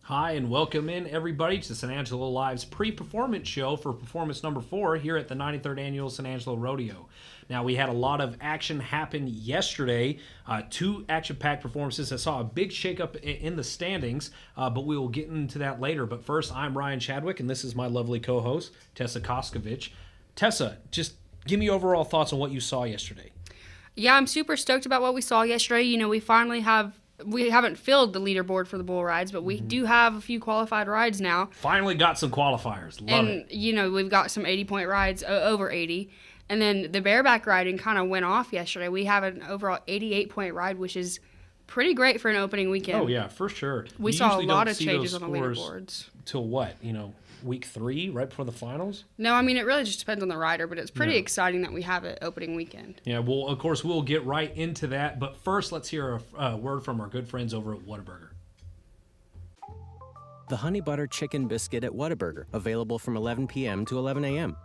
Hi, and welcome in everybody to San Angelo Live's pre-performance show for performance number 4 here at the 93rd Annual San Angelo Rodeo. Now, we had a lot of action happen yesterday, 2 action-packed performances that saw a big shakeup in the standings, but we will get into that later. But first, I'm Ryan Chadwick, and this is my lovely co-host, Tessa Koskovich. Tessa, just give me overall thoughts on what you saw yesterday. Yeah, I'm super stoked about what we saw yesterday. You know, we haven't filled the leaderboard for the bull rides, but we do have a few qualified rides now. Finally got some qualifiers. Love it. And, you know, we've got some 80-point rides, over 80. And then the bareback riding kind of went off yesterday. We have an overall 88-point ride, which is pretty great for an opening weekend. Oh, yeah, for sure. We saw a lot of changes on the leaderboards. Till what? Week 3, right before the finals? No, I mean, it really just depends on the rider, but it's pretty exciting that we have it opening weekend. Yeah, well, of course, we'll get right into that. But first, let's hear a word from our good friends over at Whataburger. The Honey Butter Chicken Biscuit at Whataburger, available from 11 p.m. to 11 a.m.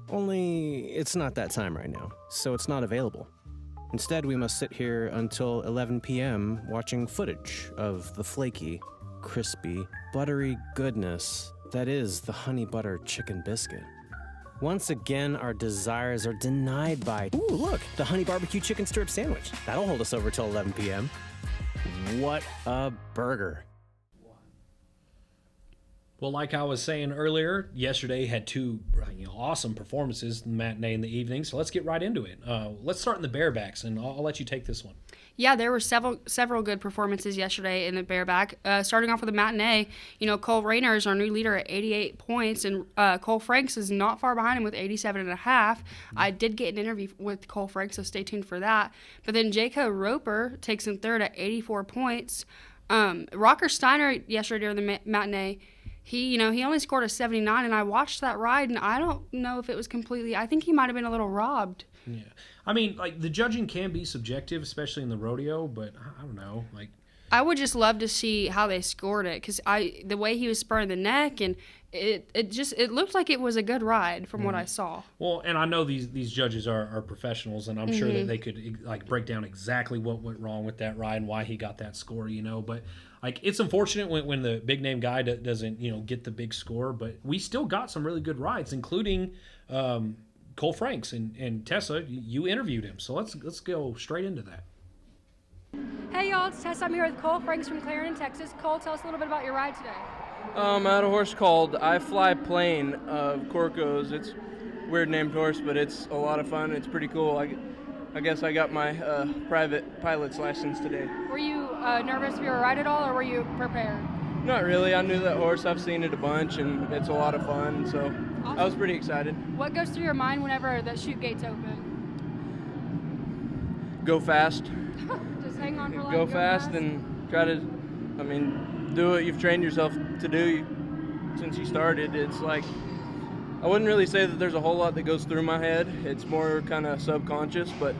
Only it's not that time right now, so it's not available. Instead, we must sit here until 11 p.m. watching footage of the flaky, crispy, buttery goodness that is the Honey Butter Chicken Biscuit. Once again, our desires are denied by, ooh, look, the Honey Barbecue Chicken Strip Sandwich. That'll hold us over till 11 p.m. What a burger. Well, like I was saying earlier, yesterday had 2 awesome performances, the matinee and the evening. So let's get right into it. Let's start in the barebacks, and I'll let you take this one. Yeah, there were several good performances yesterday in the bareback. Starting off with the matinee, you know, Cole Reiner is our new leader at 88 points, and Cole Franks is not far behind him with 87.5. I did get an interview with Cole Franks, so stay tuned for that. But then Jacob Roper takes him third at 84 points. Rocker Steiner yesterday during the matinee, he only scored a 79, and I watched that ride, and I don't know if it was completely. I think he might have been a little robbed. Yeah, I mean, the judging can be subjective, especially in the rodeo, but I don't know, I would just love to see how they scored it, because the way he was spurring the neck, and it looked like it was a good ride from what I saw. Well, and I know these judges are professionals, and I'm sure that they could break down exactly what went wrong with that ride and why he got that score, but it's unfortunate when the big name guy doesn't get the big score, but we still got some really good rides, including Cole Franks and Tessa. You interviewed him, so let's go straight into that. Hey y'all, it's Tessa. I'm here with Cole Franks from Clarendon, Texas. Cole, tell us a little bit about your ride today. I had a horse called I Fly Plane of Corco's. It's a weird named horse, but it's a lot of fun. It's pretty cool. I guess I got my private pilot's license today. Were you nervous for your ride at all, or were you prepared? Not really. I knew that horse. I've seen it a bunch, and it's a lot of fun, so awesome. I was pretty excited. What goes through your mind whenever the chute gates open? Go fast. Just hang on for life. Go fast and try to, do what you've trained yourself to do since you started. It's I wouldn't really say that there's a whole lot that goes through my head. It's more kind of subconscious, but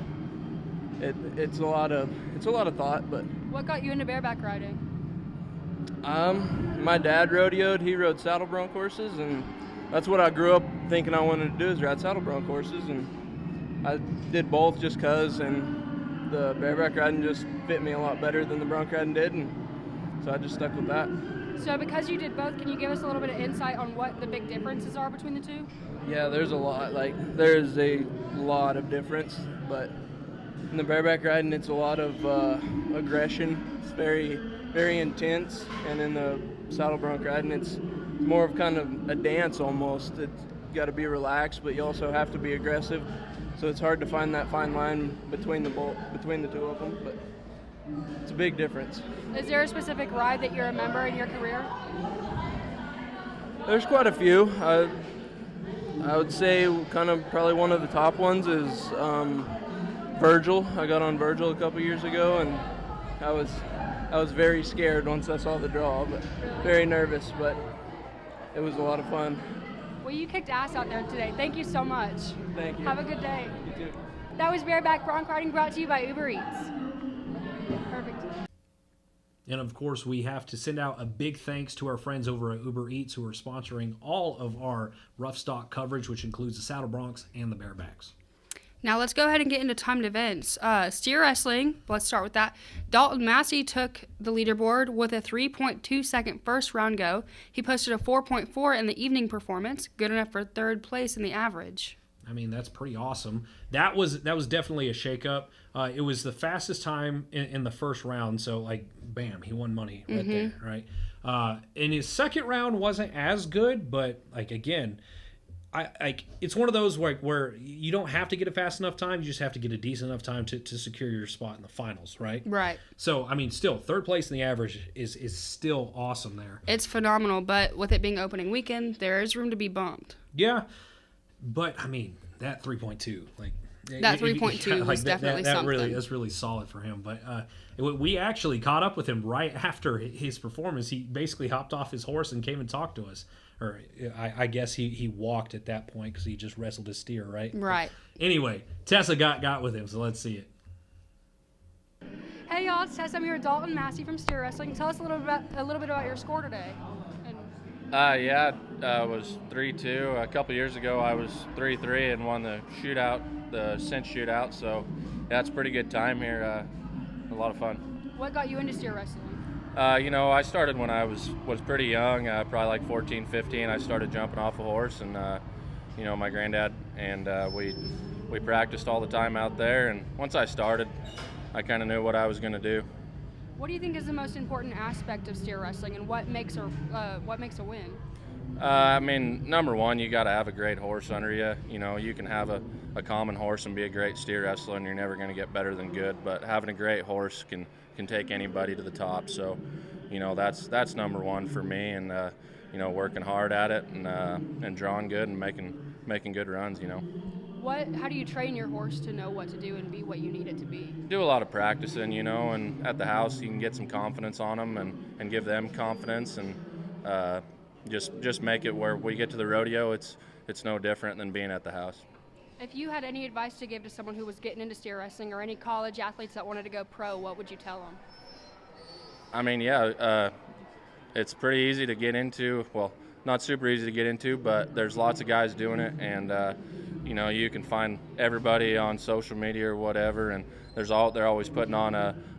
it's a lot of thought. But what got you into bareback riding? My dad rodeoed. He rode saddle bronc horses, and that's what I grew up thinking I wanted to do, is ride saddle bronc horses, and I did both just 'cause, and the bareback riding just fit me a lot better than the bronc riding did, and so I just stuck with that. So because you did both, can you give us a little bit of insight on what the big differences are between the two? Yeah, there's a lot. There's a lot of difference, but in the bareback riding, it's a lot of aggression. It's very, very intense, and in the saddle bronc riding, it's more of kind of a dance almost. It's got to be relaxed, but you also have to be aggressive. So it's hard to find that fine line between the two of them, but it's a big difference. Is there a specific ride that you remember in your career? There's quite a few. I would say probably one of the top ones is Virgil. I got on Virgil a couple years ago, and I was very scared once I saw the draw, but very nervous, but it was a lot of fun. Well, you kicked ass out there today. Thank you so much. Thank you. Have a good day. You too. That was bareback bronc riding, brought to you by Uber Eats. Perfect. And of course, we have to send out a big thanks to our friends over at Uber Eats, who are sponsoring all of our rough stock coverage, which includes the saddle broncs and the barebacks. Now let's go ahead and get into timed events. Steer wrestling, let's start with that. Dalton Massey took the leaderboard with a 3.2 second first round go. He posted a 4.4 in the evening performance, good enough for third place in the average. I mean, that's pretty awesome. That was definitely a shakeup. It was the fastest time in the first round, so like, bam, he won money right there, right? And his second round wasn't as good, but like again, it's one of those where you don't have to get a fast enough time, you just have to get a decent enough time to secure your spot in the finals, right? Right. So I mean, still third place in the average is still awesome there. It's phenomenal, but with it being opening weekend, there is room to be bumped. Yeah, but I mean that 3.2, like that 3.2 was definitely something. That's really solid for him. But we actually caught up with him right after his performance. He basically hopped off his horse and came and talked to us. Or I guess he walked at that point because he just wrestled his steer, right? Right. But anyway, Tessa got with him, so let's see it. Hey y'all, it's Tessa. I'm here with Dalton Massey from Steer Wrestling. Tell us a little bit about your score today. I was 3-2. A couple years ago, I was 3-3 and won the shootout, the cinch shootout. So that's a pretty good time here. A lot of fun. What got you into steer wrestling? I started when I was pretty young, probably like 14, 15. I started jumping off a horse, and my granddad and we practiced all the time out there. And once I started, I kind of knew what I was going to do. What do you think is the most important aspect of steer wrestling, and what makes a win? I mean, number one, you got to have a great horse under you. You can have a common horse and be a great steer wrestler, and you're never going to get better than good. But having a great horse can take anybody to the top. So, that's number one for me, and working hard at it and drawing good and making good runs. How do you train your horse to know what to do and be what you need it to be? Do a lot of practicing, and at the house you can get some confidence on them and give them confidence, and just make it where we get to the rodeo, it's no different than being at the house. If you had any advice to give to someone who was getting into steer wrestling, or any college athletes that wanted to go pro, what would you tell them? I mean, it's pretty easy to get into. Well, not super easy to get into, but there's lots of guys doing it, and you can find everybody on social media or whatever, and they're always putting on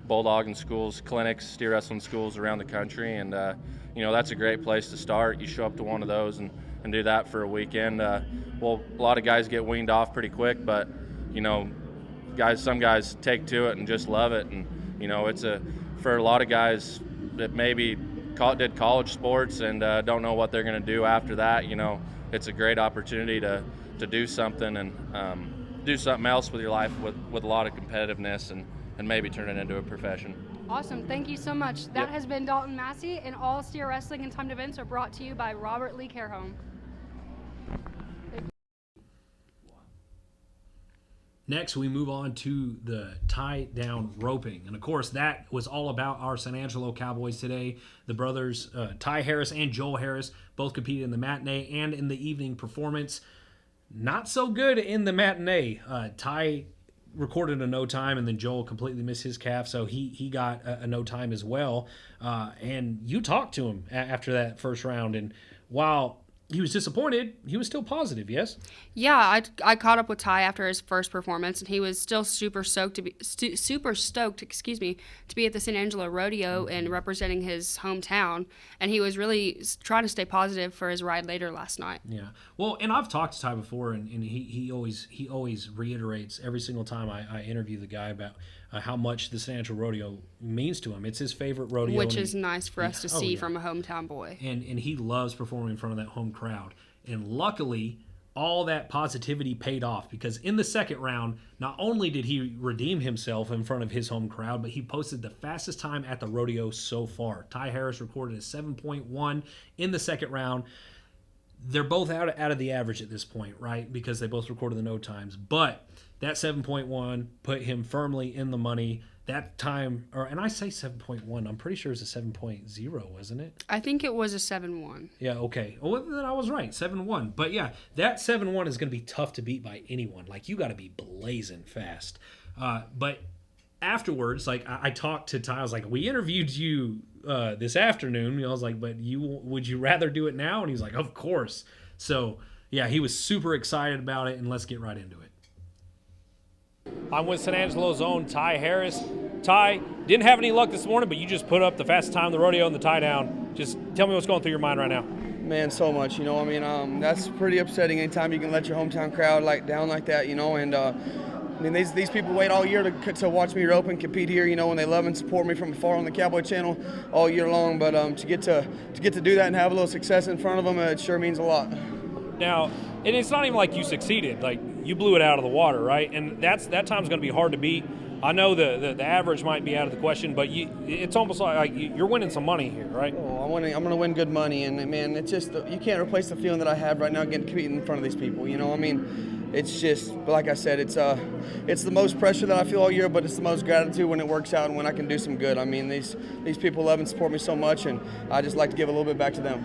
bulldogging schools, clinics, steer wrestling schools around the country, and that's a great place to start. You show up to one of those and do that for a weekend. A lot of guys get weaned off pretty quick, but some guys take to it and just love it, and it's for a lot of guys that maybe did college sports and don't know what they're going to do after that. It's a great opportunity to do something and do something else with your life with a lot of competitiveness and maybe turn it into a profession. Awesome. Thank you so much. That has been Dalton Massey, and all steer wrestling and timed events are brought to you by Robert Lee Care Home. Next, we move on to the tie-down roping. And, of course, that was all about our San Angelo Cowboys today. The brothers, Ty Harris and Joel Harris, both competed in the matinee and in the evening performance. Not so good in the matinee. Ty recorded a no time, and then Joel completely missed his calf, so he got a no time as well. And you talked to him after that first round, and while he was disappointed, he was still positive, yes? Yeah, I caught up with Ty after his first performance, and he was still super stoked to be at the San Angelo Rodeo and representing his hometown. And he was really trying to stay positive for his ride later last night. Yeah. Well, and I've talked to Ty before, and he always reiterates every single time I interview the guy about how much the San Angelo Rodeo means to him. It's his favorite rodeo. Which is nice for us to see from a hometown boy. And he loves performing in front of that home crowd. And luckily, all that positivity paid off, because in the second round, not only did he redeem himself in front of his home crowd, but he posted the fastest time at the rodeo so far. Ty Harris recorded a 7.1 in the second round. They're both out of the average at this point, right? Because they both recorded the no times. But that 7.1 put him firmly in the money. That time, and I say 7.1, I'm pretty sure it's a 7.0, wasn't it? I think it was a 7.1. Yeah, okay. Well, then I was right, 7.1. But yeah, that 7.1 is going to be tough to beat by anyone. Like, you got to be blazing fast. But afterwards, like, I talked to Ty. I was like, we interviewed you this afternoon. I was like, but would you rather do it now? And he's like, of course. So, yeah, he was super excited about it, and let's get right into it. I'm with San Angelo's own Ty Harris. Ty, didn't have any luck this morning, but you just put up the fastest time in the rodeo in the tie down. Just tell me what's going through your mind right now. Man, so much, that's pretty upsetting anytime you can let your hometown crowd down like that, and these people wait all year to watch me rope and compete here, when they love and support me from afar on the Cowboy Channel all year long, but to get to do that and have a little success in front of them, it sure means a lot. Now, and it's not even like you succeeded, like you blew it out of the water, right? And that time's going to be hard to beat. I know the average might be out of the question, but it's almost like you're winning some money here, right? Oh, I'm going to win good money, and man, it's just you can't replace the feeling that I have right now competing in front of these people. It's just, like I said, it's the most pressure that I feel all year, but it's the most gratitude when it works out and when I can do some good. These people love and support me so much, and I just like to give a little bit back to them.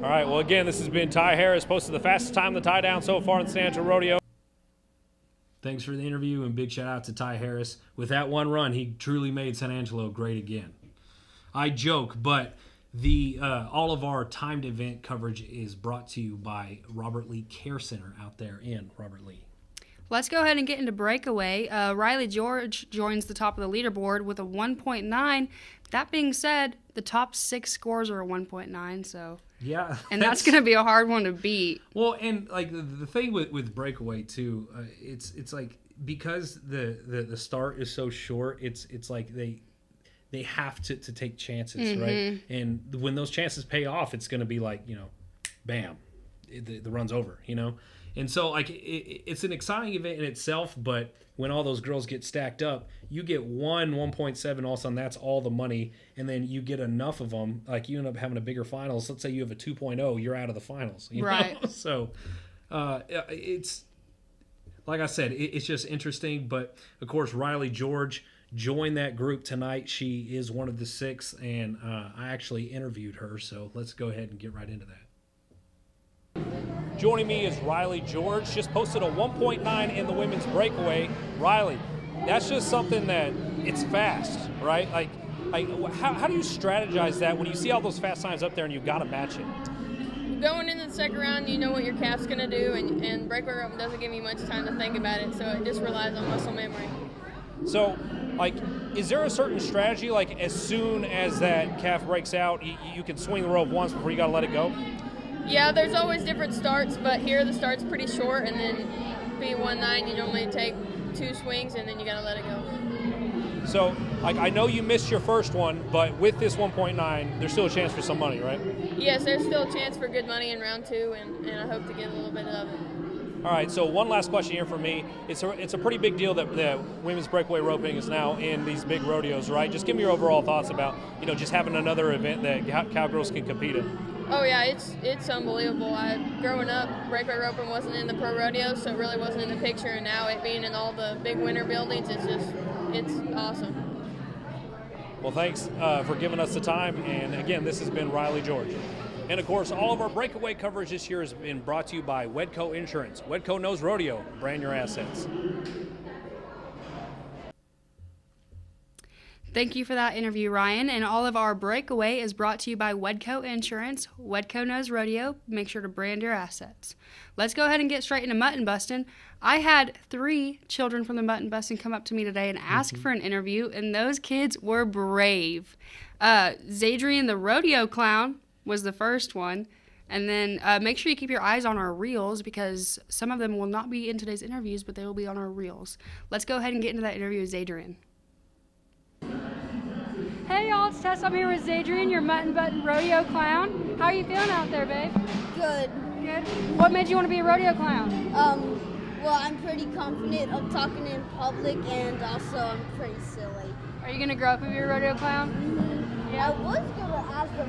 All right. Well, again, this has been Ty Harris, posted the fastest time in the tie down so far in the San Angelo Rodeo. Thanks for the interview, and big shout out to Ty Harris. With that one run, he truly made San Angelo great again. I joke, but all of our timed event coverage is brought to you by Robert Lee Care Center out there in Robert Lee. Let's go ahead and get into breakaway. Rylee George joins the top of the leaderboard with a 1.9. That being said, the top 6 scores are a 1.9, so yeah, and that's going to be a hard one to beat. Well, and like the thing with breakaway too, it's like because the start is so short, it's like they have to take chances, right? And when those chances pay off, it's going to be like, bam, the run's over, And so like it's an exciting event in itself, but when all those girls get stacked up, you get 1.7, all of a sudden that's all the money, and then you get enough of them, like you end up having a bigger finals. Let's say you have a 2.0, you're out of the finals, right? So it's like I said, it's just interesting. But of course, Rylee George joined that group tonight. She is one of the 6, and I actually interviewed her. So let's go ahead and get right into that. Joining me is Rylee George. Just posted a 1.9 in the women's breakaway. Rylee, that's just something that it's fast, right? Like how do you strategize that when you see all those fast times up there and you've got to match it? Going into the second round, you know what your calf's going to do, and breakaway roping doesn't give me much time to think about it, so it just relies on muscle memory. So, is there a certain strategy, like as soon as that calf breaks out, you can swing the rope once before you got to let it go? Yeah, there's always different starts, but here the start's pretty short, and then being 1.9, you normally take 2 swings, and then you got to let it go. So, I know you missed your first one, but with this 1.9, there's still a chance for some money, right? Yes, there's still a chance for good money in round 2, and I hope to get a little bit of it. All right, so one last question here from me. It's a pretty big deal that women's breakaway roping is now in these big rodeos, right? Just give me your overall thoughts about, just having another event that cowgirls can compete in. Oh yeah, it's unbelievable. Growing up, breakaway roping wasn't in the pro rodeos, so it really wasn't in the picture. And now it being in all the big winter buildings, it's awesome. Well, thanks for giving us the time. And again, this has been Rylee George. And of course, all of our breakaway coverage this year has been brought to you by Wedco Insurance. Wedco knows rodeo. Brand your assets. Thank you for that interview, Ryan. And all of our breakaway is brought to you by Wedco Insurance. Wedco knows rodeo. Make sure to brand your assets. Let's go ahead and get straight into mutton busting. I had 3 children from the mutton busting come up to me today and ask for an interview, and those kids were brave. Zadrian the rodeo clown was the first one. And then make sure you keep your eyes on our reels, because some of them will not be in today's interviews, but they will be on our reels. Let's go ahead and get into that interview with Zadrian. Hey y'all, it's Tessa. I'm here with Zadrian, your mutton button rodeo clown. How are you feeling out there, babe? Good. Good. What made you want to be a rodeo clown? Well, I'm pretty confident of talking in public, and also I'm pretty silly. Are you gonna grow up and be a rodeo clown? Mm-hmm. Yeah. I was gonna ask the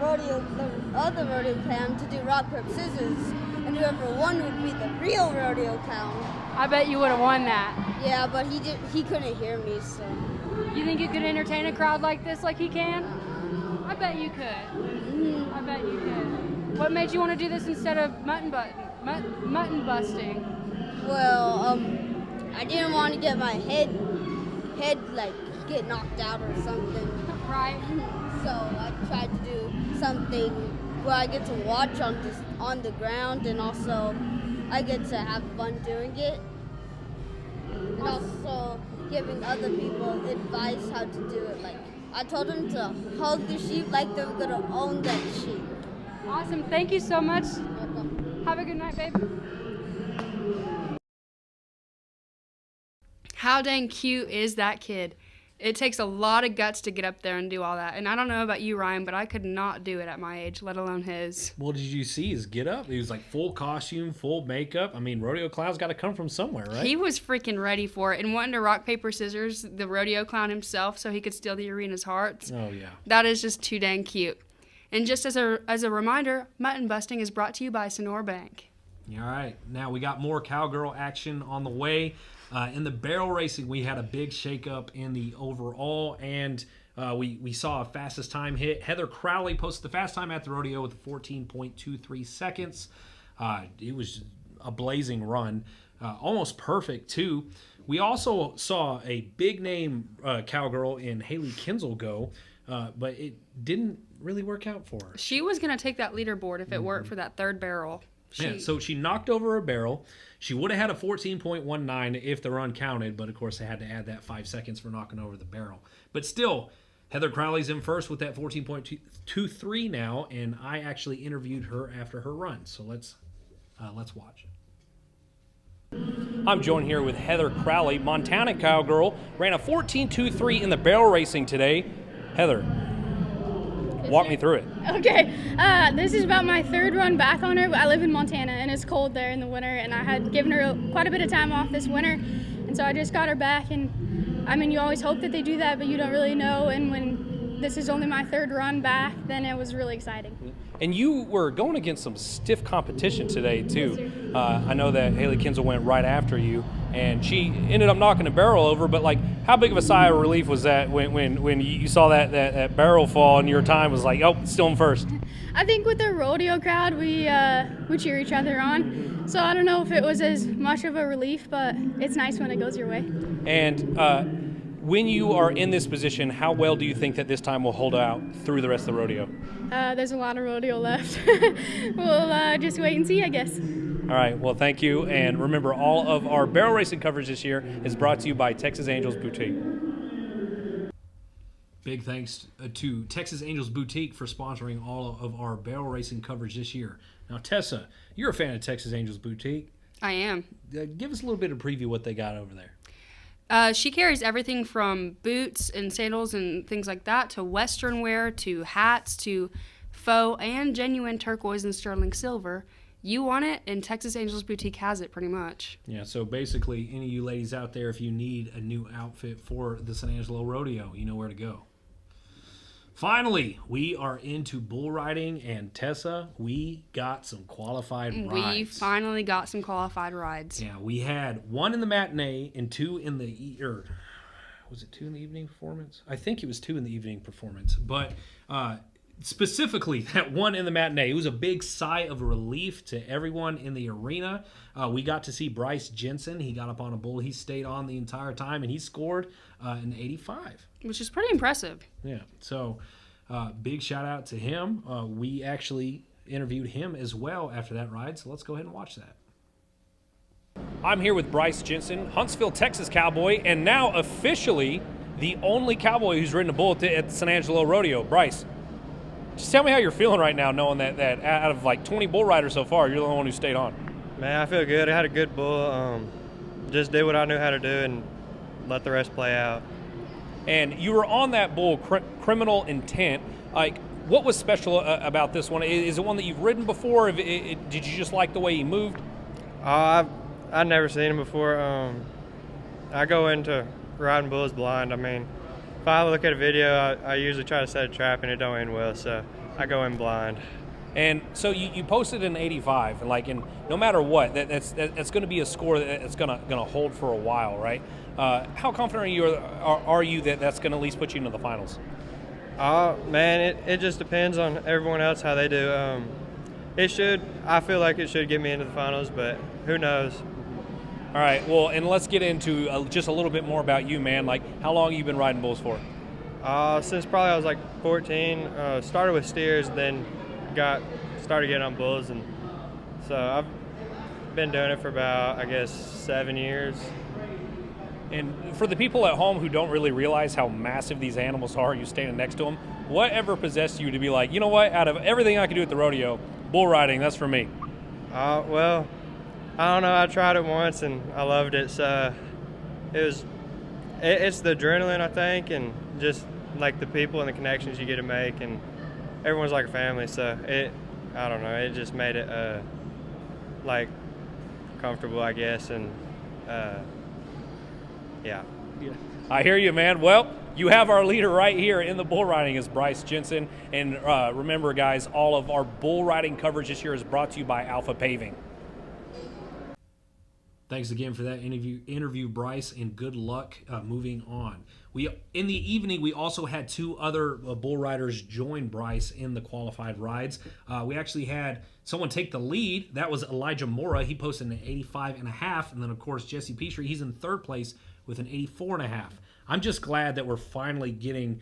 other rodeo clown to do rock, paper, scissors, and whoever won would be the real rodeo clown. I bet you would have won that. Yeah, but he couldn't hear me, so. You think you could entertain a crowd like this like he can? I bet you could. Mm-hmm. I bet you could. What made you want to do this instead of mutton busting? Well, I didn't want to get my head like get knocked out or something. Right. So I tried to do something where I get to watch on the ground, and also I get to have fun doing it. and also giving other people advice how to do it. Like, I told them to hug the sheep like they were going to own that sheep. Awesome. Thank you so much. Welcome. Have a good night, babe. How dang cute is that kid? It takes a lot of guts to get up there and do all that. And I don't know about you, Ryan, but I could not do it at my age, let alone his. Well, did you see his get up? He was like full costume, full makeup. I mean, rodeo clown's got to come from somewhere, right? He was freaking ready for it and wanting to rock, paper, scissors, the rodeo clown himself, so he could steal the arena's hearts. Oh, yeah. That is just too dang cute. And just as a reminder, mutton busting is brought to you by Sonora Bank. All right. Now we got more cowgirl action on the way. In the barrel racing, we had a big shakeup in the overall, and we saw a fastest time hit. Heather Crowley posted the fast time at the rodeo with 14.23 seconds. It was a blazing run, almost perfect, too. We also saw a big-name cowgirl in Haley Kinzel go, but it didn't really work out for her. She was going to take that leaderboard if it weren't for that third barrel. Yeah, so she knocked over a barrel. She would have had a 14.19 if the run counted, but of course they had to add that 5 seconds for knocking over the barrel. But still, Heather Crowley's in first with that 14.23 now, and I actually interviewed her after her run. So let's watch. I'm joined here with Heather Crowley, Montana cowgirl, ran a 14.23 in the barrel racing today. Heather, walk me through it. Okay, this is about my third run back on her. I live in Montana, and it's cold there in the winter, and I had given her quite a bit of time off this winter, and so I just got her back. And I mean, you always hope that they do that, but you don't really know. And when this is only my third run back, then it was really exciting. And you were going against some stiff competition today, too. I know that Haley Kinzel went right after you, and she ended up knocking a barrel over, but, like, how big of a sigh of relief was that when you saw that barrel fall and your time was like, oh, still in first? I think with the rodeo crowd, we cheer each other on. So I don't know if it was as much of a relief, but it's nice when it goes your way. And when you are in this position, how well do you think that this time will hold out through the rest of the rodeo? There's a lot of rodeo left. We'll just wait and see, I guess. All right, well, thank you. And remember, all of our barrel racing coverage this year is brought to you by Texas Angels Boutique. Big thanks to Texas Angels Boutique for sponsoring all of our barrel racing coverage this year. Now, Tessa, you're a fan of Texas Angels Boutique. I am. Give us a little bit of preview what they got over there. She carries everything from boots and sandals and things like that to Western wear to hats to faux and genuine turquoise and sterling silver. You want it, and Texas Angels Boutique has it pretty much. Yeah, so basically, any of you ladies out there, if you need a new outfit for the San Angelo Rodeo, you know where to go. Finally, we are into bull riding, and Tessa, we got some qualified rides. We finally got some qualified rides. Yeah, we had one in the matinee and two in the was it two in the evening performance? I think it was two in the evening performance, but specifically that one in the matinee, it was a big sigh of relief to everyone in the arena. We got to see Bryce Jensen. He got up on a bull. He stayed on the entire time, and he scored an 85. Which is pretty impressive. Yeah, so big shout out to him. We actually interviewed him as well after that ride, so let's go ahead and watch that. I'm here with Bryce Jensen, Huntsville, Texas cowboy, and now officially the only cowboy who's ridden a bull at the San Angelo Rodeo. Bryce, just tell me how you're feeling right now, knowing that out of like 20 bull riders so far, you're the only one who stayed on. Man, I feel good. I had a good bull. Just did what I knew how to do and let the rest play out. And you were on that bull, Criminal Intent. Like, what was special about this one? Is it one that you've ridden before? Did you just like the way he moved? I've never seen him before. I go into riding bulls blind. I mean, if I look at a video, I usually try to set a trap and it don't end well, so I go in blind. And so you posted an 85, and no matter what, that's going to be a score that's going to hold for a while, right? How confident are you that that's going to at least put you into the finals? Man, it just depends on everyone else how they do. I feel like it should get me into the finals, but who knows? All right, well, and let's get into just a little bit more about you, man. Like, how long have you been riding bulls for? Since probably I was like 14. Started with steers, then started getting on bulls, and so I've been doing it for about, I guess, 7 years. And for the people at home who don't really realize how massive these animals are, you standing next to them, whatever possessed you to be like, you know what, out of everything I can do at the rodeo, bull riding, that's for me? Well, I don't know. I tried it once and I loved it. So it's the adrenaline, I think, and just like the people and the connections you get to make, and everyone's like a family. So I don't know. It just made it like comfortable, I guess, and yeah. I hear you, man. Well, you have our leader right here in the bull riding is Bryce Jensen. And remember, guys, all of our bull riding coverage this year is brought to you by Alpha Paving. Thanks again for that interview, Bryce, and good luck moving on. In the evening, we also had two other bull riders join Bryce in the qualified rides. We actually had someone take the lead. That was Elijah Mora. He posted an 85.5, and then, of course, Jesse Petrie, he's in third place with an 84.5. I'm just glad that we're finally getting,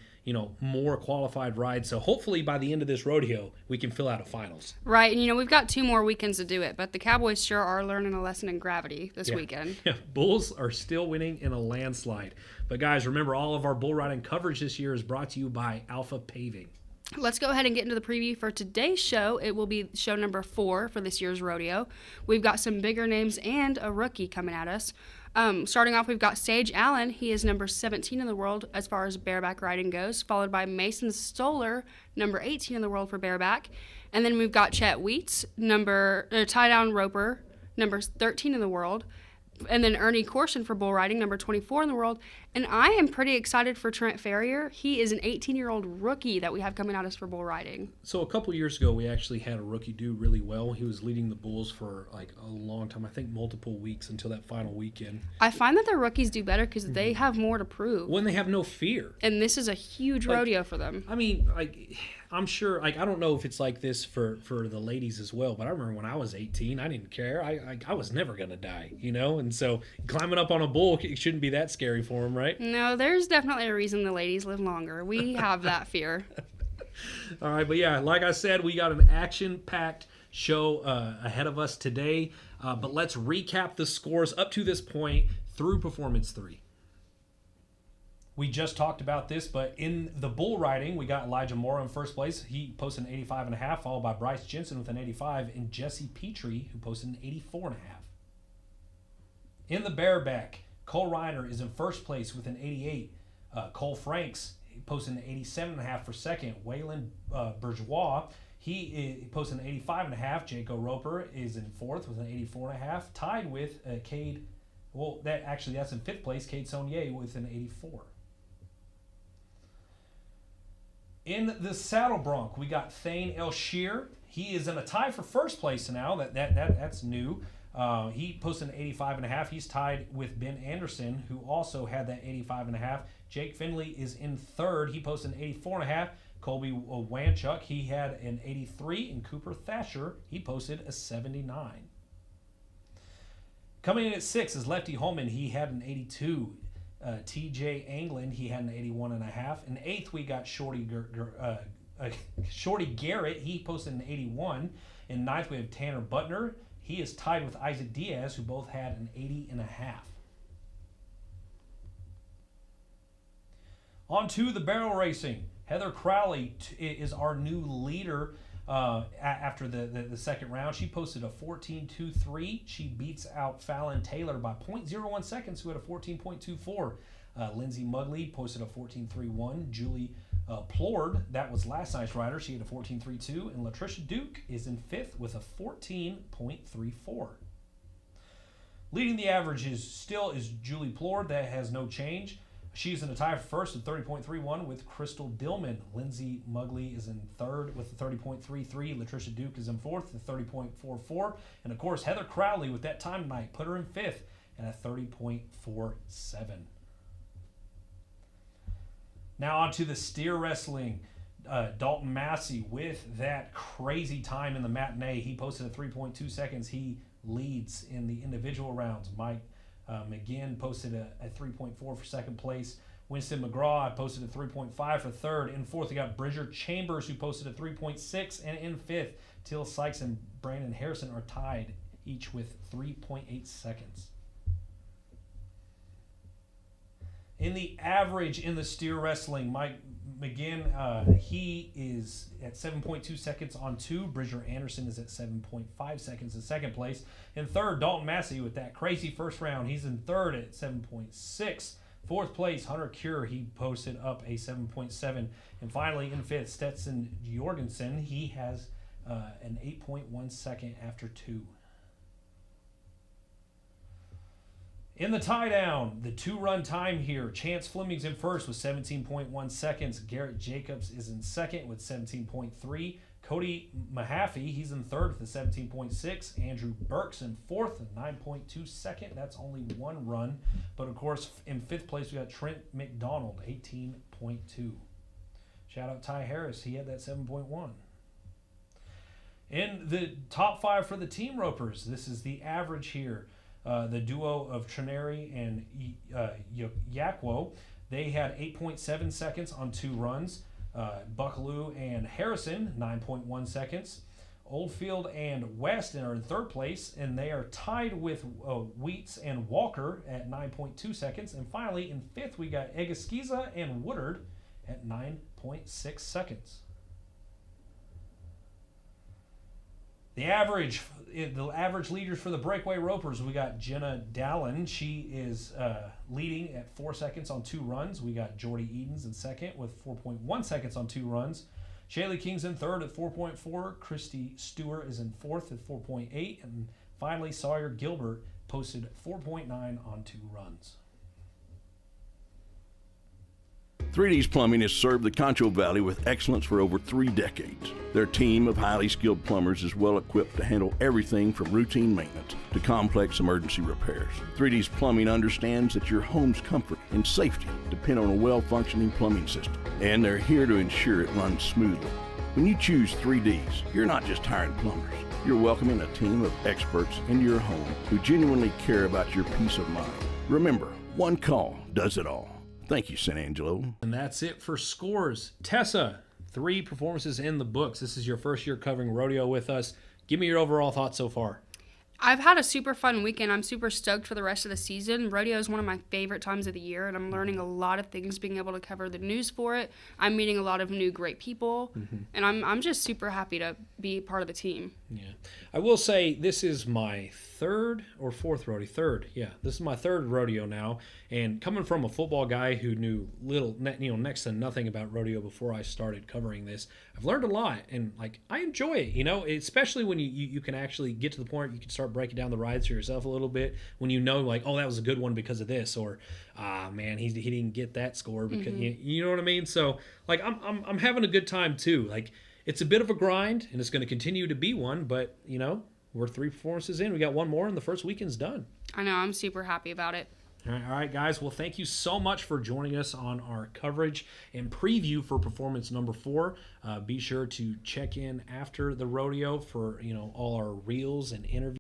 more qualified rides. So hopefully by the end of this rodeo, we can fill out a finals. Right, and we've got 2 more weekends to do it, but the Cowboys sure are learning a lesson in gravity this weekend. Yeah, Bulls are still winning in a landslide. But guys, remember, all of our bull riding coverage this year is brought to you by Alpha Paving. Let's go ahead and get into the preview for today's show. It will be show number 4 for this year's rodeo. We've got some bigger names and a rookie coming at us. Starting off, we've got Sage Allen. He is number 17 in the world as far as bareback riding goes, followed by Mason Stoller, number 18 in the world for bareback. And then we've got Chet Wheats, tie-down roper, number 13 in the world. And then Ernie Corson for bull riding, number 24 in the world. And I am pretty excited for Trent Ferrier. He is an 18-year-old rookie that we have coming at us for bull riding. So a couple years ago, we actually had a rookie do really well. He was leading the bulls for like a long time, I think multiple weeks until that final weekend. I find that the rookies do better because they have more to prove. When they have no fear. And this is a huge rodeo for them. I mean, I'm sure, I don't know if it's like this for the ladies as well, but I remember when I was 18, I didn't care. I was never going to die, And so climbing up on a bull, it shouldn't be that scary for them, right? No, there's definitely a reason the ladies live longer. We have that fear. All right, but yeah, like I said, we got an action-packed show ahead of us today. But let's recap the scores up to this point through Performance 3. We just talked about this, but in the bull riding, we got Elijah Mora in first place. He posted an 85.5, followed by Bryce Jensen with an 85, and Jesse Petrie, who posted an 84.5. In the bareback, Cole Reiner is in first place with an 88. Cole Franks posted an 87.5 for second. Waylon Bourgeois, he posted an 85.5. Jaco Roper is in fourth with an 84.5, tied with Cade. Well, that's in fifth place. Cade Saunier with an 84. In the saddle bronc, we got Thane Elshear. He is in a tie for first place now. That's new. He posted an 85.5. He's tied with Ben Anderson, who also had that 85.5. Jake Finley is in third. He posted an 84.5. Colby Wanchuk, he had an 83. And Cooper Thatcher, he posted a 79. Coming in at 6 is Lefty Holman. He had an 82. TJ Anglin, he had an 81.5. In 8th, we got Shorty Garrett. He posted an 81. In 9th, we have Tanner Butner. He is tied with Isaac Diaz, who both had an 80.5. On to the barrel racing. Heather Crowley is our new leader after the second round. She posted a 14.23. She beats out Fallon Taylor by 0.01 seconds, who had a 14.24. Lindsay Mugley posted a 14.31. Julie Plord, that was last night's rider. She had a 14.32. And Latricia Duke is in fifth with a 14.34. Leading the average is Julie Plord. That has no change. She's in a tie for first at 30.31 with Crystal Dillman. Lindsay Mugley is in third with a 30.33. Latricia Duke is in fourth at 30.44. And, of course, Heather Crowley with that time tonight put her in fifth at a 30.47. Now on to the steer wrestling. Dalton Massey with that crazy time in the matinee. He posted a 3.2 seconds. He leads in the individual rounds. Mike McGinn posted a 3.4 for second place. Winston McGraw posted a 3.5 for third. In fourth, we got Bridger Chambers, who posted a 3.6. And in fifth, Till Sykes and Brandon Harrison are tied, each with 3.8 seconds. In the average in the steer wrestling, Mike McGinn, he is at 7.2 seconds on 2. Bridger Anderson is at 7.5 seconds in second place. In third, Dalton Massey with that crazy first round. He's in third at 7.6. Fourth place, Hunter Cure. He posted up a 7.7. And finally, in fifth, Stetson Jorgensen. He has an 8.1 second after 2. In the tie down, the 2-run time here, Chance Fleming's in first with 17.1 seconds. Garrett Jacobs is in second with 17.3. Cody Mahaffey, he's in third with a 17.6. Andrew Burks in fourth with 9.2 second. That's only 1 run. But of course, in fifth place, we got Trent McDonald, 18.2. Shout out Ty Harris, he had that 7.1. In the top 5 for the team ropers, this is the average here. The duo of Trineri and Yakwo, they had 8.7 seconds on 2 runs. Buckaloo and Harrison, 9.1 seconds. Oldfield and West are in third place, and they are tied with Wheats and Walker at 9.2 seconds. And finally, in fifth, we got Egaskiza and Woodard at 9.6 seconds. The average leaders for the breakaway ropers, we got Jenna Dallin. She is leading at 4 seconds on 2 runs. We got Jordy Edens in second with 4.1 seconds on 2 runs. Shaylee King's in third at 4.4. Christy Stewart is in fourth at 4.8. And finally, Sawyer Gilbert posted 4.9 on 2 runs. 3D's Plumbing has served the Concho Valley with excellence for over 3 decades. Their team of highly skilled plumbers is well equipped to handle everything from routine maintenance to complex emergency repairs. 3D's Plumbing understands that your home's comfort and safety depend on a well-functioning plumbing system, and they're here to ensure it runs smoothly. When you choose 3D's, you're not just hiring plumbers. You're welcoming a team of experts into your home who genuinely care about your peace of mind. Remember, one call does it all. Thank you, San Angelo. And that's it for scores. Tessa, 3 performances in the books. This is your first year covering rodeo with us. Give me your overall thoughts so far. I've had a super fun weekend. I'm super stoked for the rest of the season. Rodeo is one of my favorite times of the year, and I'm learning a lot of things, being able to cover the news for it. I'm meeting a lot of new great people, and I'm just super happy to be part of the team. Yeah. I will say this is my third or fourth rodeo. Third, yeah. This is my third rodeo now, and coming from a football guy who knew little, next to nothing about rodeo before I started covering this, I've learned a lot, and I enjoy it. Especially when you can actually get to the point you can start breaking down the rides for yourself a little bit. When oh, that was a good one because of this, or man, he didn't get that score because you know what I mean. So I'm having a good time too. It's a bit of a grind, and it's going to continue to be one, but, we're 3 performances in. We got 1 more, and the first weekend's done. I know. I'm super happy about it. All right, guys. Well, thank you so much for joining us on our coverage and preview for performance number 4. Be sure to check in after the rodeo for, all our reels and interviews.